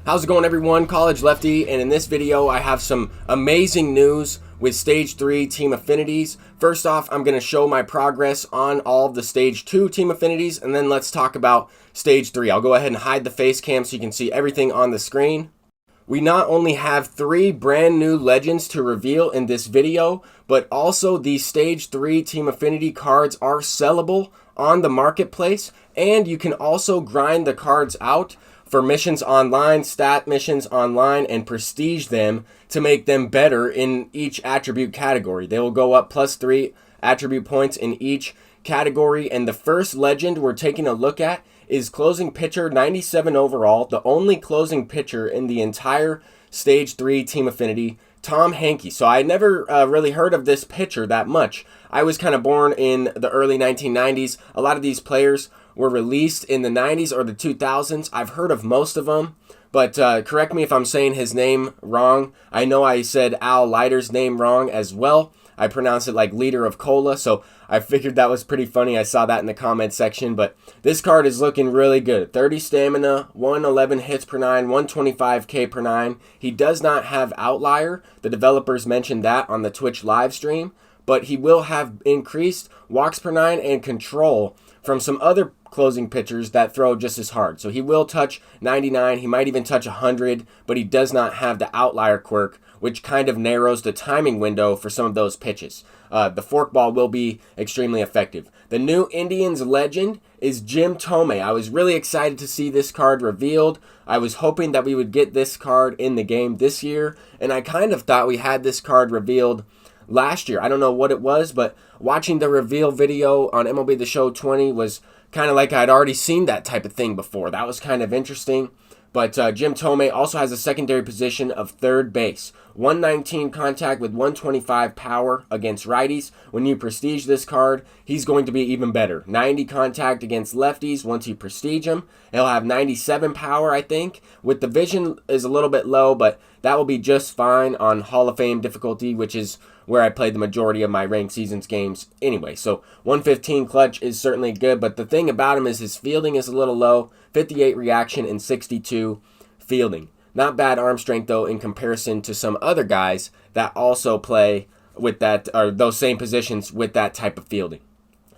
How's it going, everyone? College Lefty, and in this video I have some amazing news with Stage 3 Team Affinities. First off, I'm going to show my progress on all of the Stage 2 Team Affinities, and then let's talk about Stage 3. I'll go ahead and hide the face cam so you can see everything on the screen. We not only have 3 brand new legends to reveal in this video, but also these Stage 3 Team Affinity cards are sellable on the marketplace, and you can also grind the cards out for missions online, stat missions online, and prestige them to make them better in each attribute category. They will go up +3 attribute points in each category, and the first legend we're taking a look at is closing pitcher 97 overall, the only closing pitcher in the entire Stage 3 Team Affinity, Tom Hankey. So I never really heard of this pitcher that much. I was kind of born in the early 1990s. A lot of these players were released in the 90s or the 2000s. I've heard of most of them, but correct me if I'm saying his name wrong. I know I said Al Leiter's name wrong as well. I pronounced it like Leader of Cola, so I figured that was pretty funny. I saw that in the comment section, but this card is looking really good. 30 stamina, 111 hits per 9, 125 K per 9. He does not have Outlier. The developers mentioned that on the Twitch live stream, but he will have increased walks per 9 and control from some other closing pitchers that throw just as hard. So he will touch 99, he might even touch 100, but he does not have the Outlier quirk, which kind of narrows the timing window for some of those pitches. The forkball will be extremely effective. The new Indians legend is Jim Tomei. I was really excited to see this card revealed. I was hoping that we would get this card in the game this year, and I kind of thought we had this card revealed last year. I don't know what it was, but watching the reveal video on MLB The Show 20 was kind of like I'd already seen that type of thing before. That was kind of interesting. But Jim Tomei also has a secondary position of third base. 119 contact with 125 power against righties. When you prestige this card, he's going to be even better. 90 contact against lefties once you prestige him. He'll have 97 power, I think. With the vision is a little bit low, but that will be just fine on Hall of Fame difficulty, which is where I played the majority of my ranked seasons games anyway. So 115 clutch is certainly good, but the thing about him is his fielding is a little low. 58 reaction and 62 fielding. Not bad arm strength though in comparison to some other guys that also play with that, or those same positions with that type of fielding.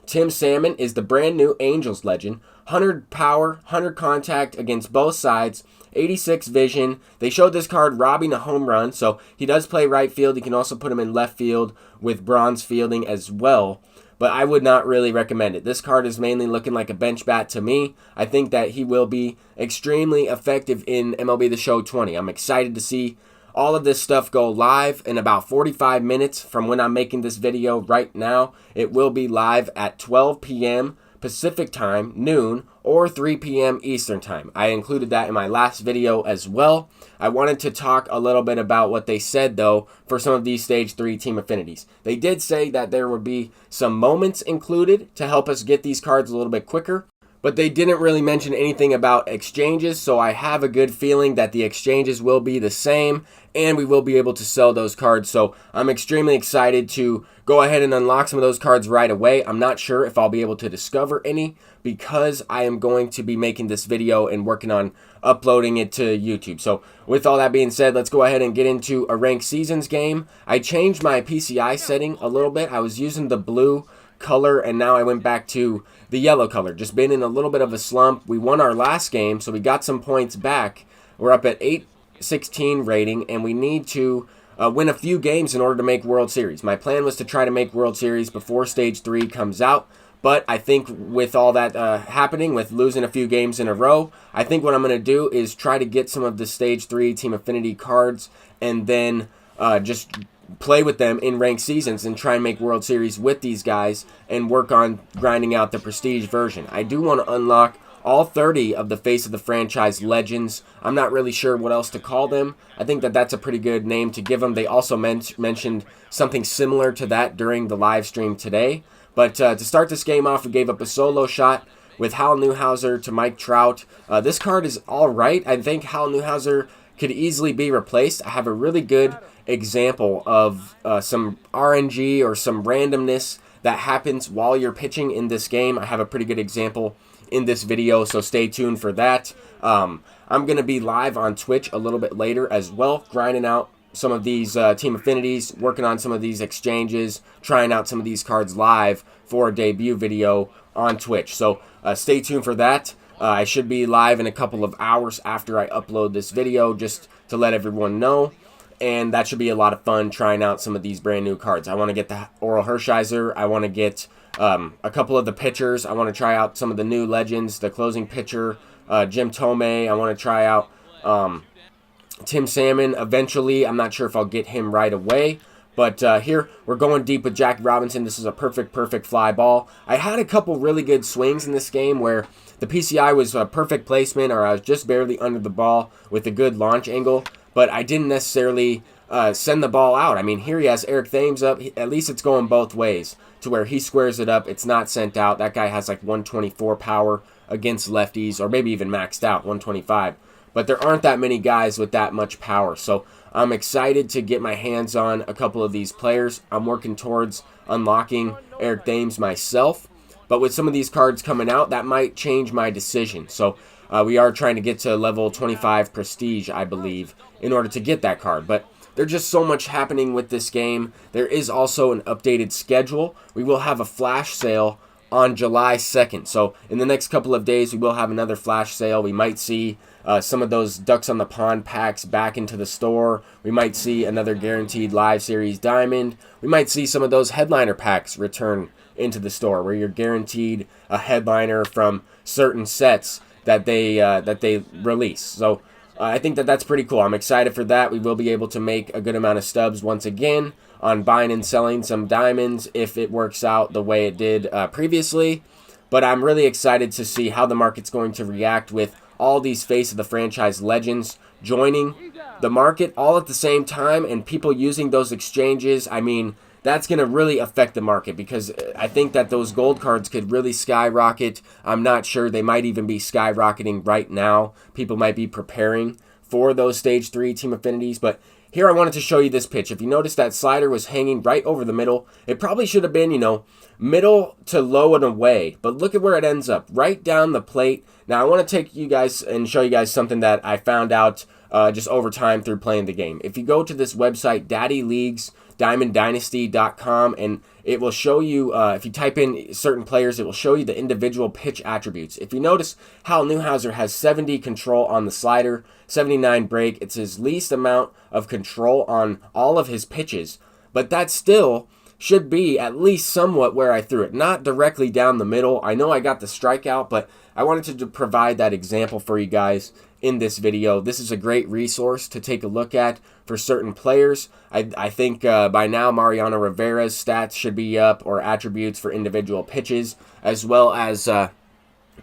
Tim Salmon is the brand new Angels legend. 100 power, 100 contact against both sides, 86 vision. They showed this card robbing a home run, so he does play right field. You can also put him in left field with bronze fielding as well, but I would not really recommend it. This card is mainly looking like a bench bat to me. I think that he will be extremely effective in MLB The Show 20. I'm excited to see all of this stuff go live in about 45 minutes from when I'm making this video right now. It will be live at 12 p.m. Pacific time, noon, or 3 p.m. Eastern time. I included that in my last video as well. I wanted to talk a little bit about what they said though for some of these Stage 3 Team Affinities. They did say that there would be some moments included to help us get these cards a little bit quicker, but they didn't really mention anything about exchanges, so I have a good feeling that the exchanges will be the same and we will be able to sell those cards. So I'm extremely excited to go ahead and unlock some of those cards right away. I'm not sure if I'll be able to discover any because I am going to be making this video and working on uploading it to YouTube. So with all that being said, let's go ahead and get into a ranked seasons game. I changed my PCI setting a little bit. I was using the blue color and now I went back to the yellow color. Just been in a little bit of a slump. We won our last game, so we got some points back. We're up at 816 rating and we need to win a few games in order to make World Series. My plan was to try to make World Series before Stage 3 comes out, but I think with all that happening, with losing a few games in a row, I think what I'm going to do is try to get some of the Stage 3 Team Affinity cards and then just play with them in ranked seasons and try and make World Series with these guys and work on grinding out the prestige version. I do want to unlock all 30 of the Face of the Franchise legends. I'm not really sure what else to call them. I think that that's a pretty good name to give them. They also mentioned something similar to that during the live stream today. But to start this game off, we gave up a solo shot with Hal Newhouser to Mike Trout. This card is all right. I think Hal Newhouser could easily be replaced. I have a really good example of some RNG or some randomness that happens while you're pitching in this game. I have a pretty good example in this video, so stay tuned for that. I'm going to be live on Twitch a little bit later as well, grinding out some of these Team Affinities, working on some of these exchanges, trying out some of these cards live for a debut video on Twitch. So stay tuned for that. I should be live in a couple of hours after I upload this video, just to let everyone know. And that should be a lot of fun, trying out some of these brand new cards. I want to get the Oral Hershiser. I want to get a couple of the pitchers. I want to try out some of the new legends, the closing pitcher, Jim Tomei. I want to try out Tim Salmon eventually. I'm not sure if I'll get him right away. But here, we're going deep with Jackie Robinson. This is a perfect fly ball. I had a couple really good swings in this game where the PCI was a perfect placement, or I was just barely under the ball with a good launch angle. But I didn't necessarily send the ball out. I mean, here he has Eric Thames up. At least it's going both ways, to where he squares it up. It's not sent out. That guy has like 124 power against lefties, or maybe even maxed out, 125. But there aren't that many guys with that much power. So I'm excited to get my hands on a couple of these players. I'm working towards unlocking Eric Thames myself. But with some of these cards coming out, that might change my decision. So we are trying to get to level 25 prestige, I believe, in order to get that card. But there's just so much happening with this game. There is also an updated schedule. We will have a flash sale on July 2nd. So in the next couple of days, we will have another flash sale. We might see some of those Ducks on the Pond packs back into the store. We might see another guaranteed live series diamond. We might see some of those headliner packs return into the store, where you're guaranteed a headliner from certain sets that they release. So I think that that's pretty cool. I'm excited for that. We will be able to make a good amount of stubs once again on buying and selling some diamonds if it works out the way it did previously. But I'm really excited to see how the market's going to react with all these face of the franchise legends joining the market all at the same time, and people using those exchanges. I mean, that's going to really affect the market, because I think that those gold cards could really skyrocket. I'm not sure. They might even be skyrocketing right now. People might be preparing for those Stage 3 Team Affinities. But here I wanted to show you this pitch. If you notice, that slider was hanging right over the middle. It probably should have been, middle to low and away. But look at where it ends up, right down the plate. Now, I want to take you guys and show you guys something that I found out just over time through playing the game. If you go to this website, DaddyLeaguesDiamondDynasty.com, and it will show you, if you type in certain players, it will show you the individual pitch attributes. If you notice, Hal Newhouser has 70 control on the slider, 79 break. It's his least amount of control on all of his pitches, but that still should be at least somewhat where I threw it. Not directly down the middle. I know I got the strikeout, but I wanted to provide that example for you guys in this video. This is a great resource to take a look at for certain players. I think by now Mariano Rivera's stats should be up, or attributes for individual pitches, as well as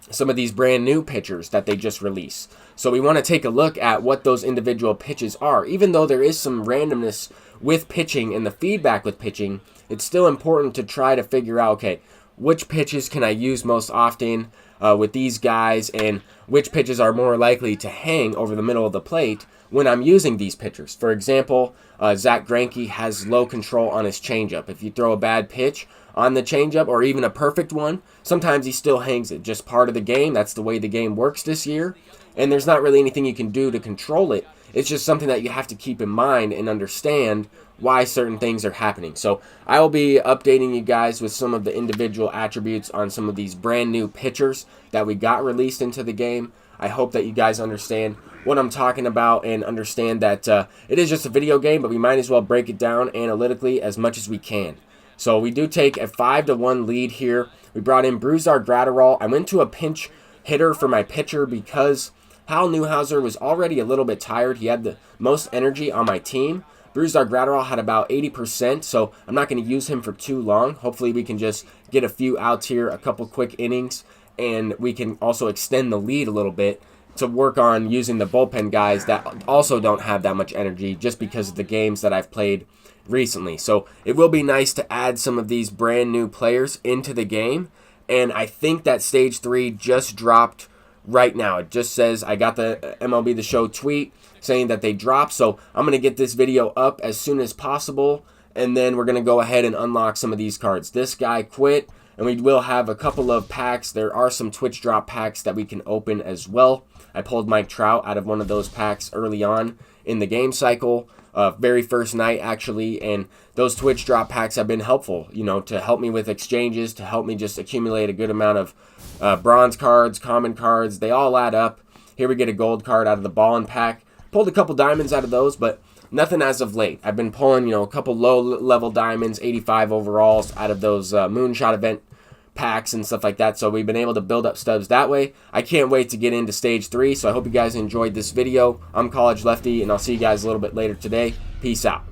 some of these brand new pitchers that they just released. So we want to take a look at what those individual pitches are. Even though there is some randomness with pitching and the feedback with pitching, it's still important to try to figure out, okay, which pitches can I use most often with these guys, and which pitches are more likely to hang over the middle of the plate when I'm using these pitchers. For example, Zach Greinke has low control on his changeup. If you throw a bad pitch on the changeup, or even a perfect one, sometimes he still hangs it. Just part of the game. That's the way the game works this year, and there's not really anything you can do to control it. It's just something that you have to keep in mind and understand why certain things are happening. So I will be updating you guys with some of the individual attributes on some of these brand new pitchers that we got released into the game. I hope that you guys understand what I'm talking about, and understand that it is just a video game, but we might as well break it down analytically as much as we can. So we do take a 5-1 lead here. We brought in Brusdar Graterol. I went to a pinch hitter for my pitcher because Hal Newhouser was already a little bit tired. He had the most energy on my team. Brusdar Graterol had about 80%, so I'm not going to use him for too long. Hopefully we can just get a few outs here, a couple quick innings, and we can also extend the lead a little bit to work on using the bullpen guys that also don't have that much energy, just because of the games that I've played recently. So it will be nice to add some of these brand new players into the game, and I think that Stage 3 just dropped right now. It just says, I got the MLB The Show tweet saying that they dropped, so I'm going to get this video up as soon as possible, and then we're going to go ahead and unlock some of these cards. This guy quit, and we will have a couple of packs. There are some Twitch drop packs that we can open as well. I pulled Mike Trout out of one of those packs early on in the game cycle, very first night actually, and those Twitch drop packs have been helpful, you know, to help me with exchanges, to help me just accumulate a good amount of bronze cards, common cards. They all add up. Here we get a gold card out of the Ballin pack. Pulled a couple diamonds out of those, but nothing as of late. I've been pulling, you know, a couple low-level diamonds, 85 overalls out of those Moonshot event packs and stuff like that. So we've been able to build up stubs that way. I can't wait to get into stage 3. So I hope you guys enjoyed this video. I'm College Lefty, and I'll see you guys a little bit later today. Peace out.